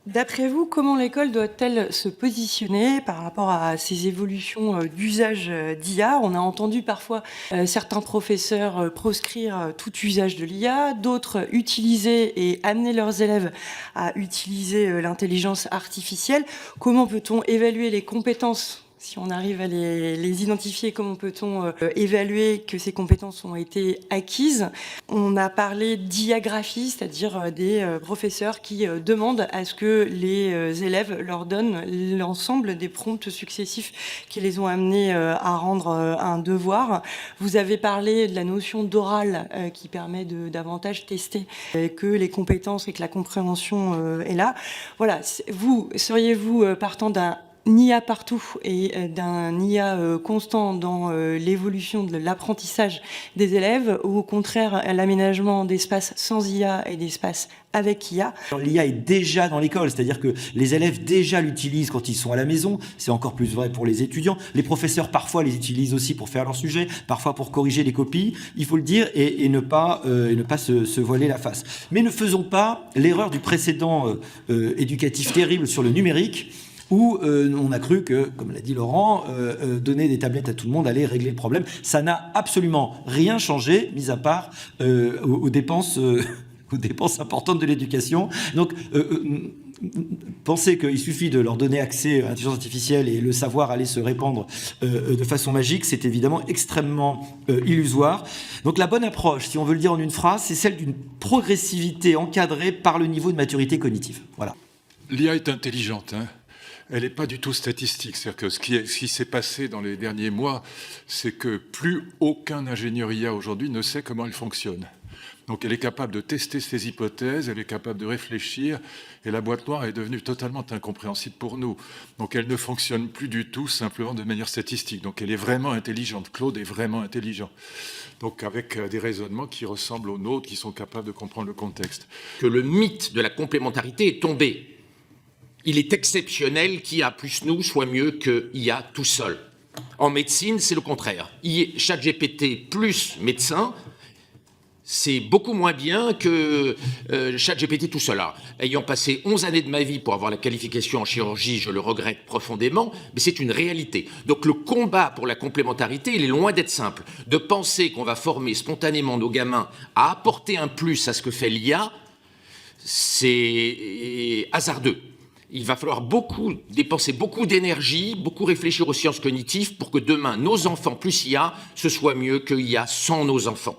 D'après vous, comment l'école doit-elle se positionner par rapport à ces évolutions d'usage d'IA? On a entendu parfois certains professeurs proscrire tout usage de l'IA, d'autres utiliser et amener leurs élèves à utiliser l'intelligence artificielle. Comment peut-on évaluer les compétences? Si on arrive à les identifier, comment peut-on évaluer que ces compétences ont été acquises? On a parlé d'IAgraphie, c'est-à-dire des professeurs qui demandent à ce que les élèves leur donnent l'ensemble des prompts successifs qui les ont amenés à rendre un devoir. Vous avez parlé de la notion d'oral qui permet de davantage tester que les compétences et que la compréhension est là. Voilà, vous, seriez-vous partant d'un IA partout et d'un IA constant dans l'évolution de l'apprentissage des élèves, ou au contraire l'aménagement d'espaces sans IA et d'espaces avec IA? L'IA est déjà dans l'école, c'est-à-dire que les élèves déjà l'utilisent quand ils sont à la maison, c'est encore plus vrai pour les étudiants. Les professeurs parfois les utilisent aussi pour faire leur sujet, parfois pour corriger les copies, il faut le dire, et ne pas se voiler la face. Mais ne faisons pas l'erreur du précédent éducatif terrible sur le numérique, où on a cru que, comme l'a dit Laurent, donner des tablettes à tout le monde allait régler le problème. Ça n'a absolument rien changé, mis à part aux dépenses importantes de l'éducation. Donc, penser qu'il suffit de leur donner accès à l'intelligence artificielle et le savoir allait se répandre de façon magique, c'est évidemment extrêmement illusoire. Donc la bonne approche, si on veut le dire en une phrase, c'est celle d'une progressivité encadrée par le niveau de maturité cognitive. Voilà. L'IA est intelligente, hein. Elle n'est pas du tout statistique. C'est-à-dire que ce qui s'est passé dans les derniers mois, c'est que plus aucun ingénieur IA aujourd'hui ne sait comment elle fonctionne. Donc elle est capable de tester ses hypothèses, elle est capable de réfléchir, et la boîte noire est devenue totalement incompréhensible pour nous. Donc elle ne fonctionne plus du tout simplement de manière statistique. Donc elle est vraiment intelligente. Claude est vraiment intelligent. Donc avec des raisonnements qui ressemblent aux nôtres, qui sont capables de comprendre le contexte. Que le mythe de la complémentarité est tombé. Il est exceptionnel qu'IA plus nous soit mieux que IA tout seul. En médecine, c'est le contraire. ChatGPT plus médecin, c'est beaucoup moins bien que ChatGPT tout seul. Alors, ayant passé 11 années de ma vie pour avoir la qualification en chirurgie, je le regrette profondément, mais c'est une réalité. Donc le combat pour la complémentarité, il est loin d'être simple. De penser qu'on va former spontanément nos gamins à apporter un plus à ce que fait l'IA, c'est hasardeux. Il va falloir dépenser beaucoup d'énergie, beaucoup réfléchir aux sciences cognitives pour que demain, nos enfants plus IA, ce soit mieux que IA sans nos enfants.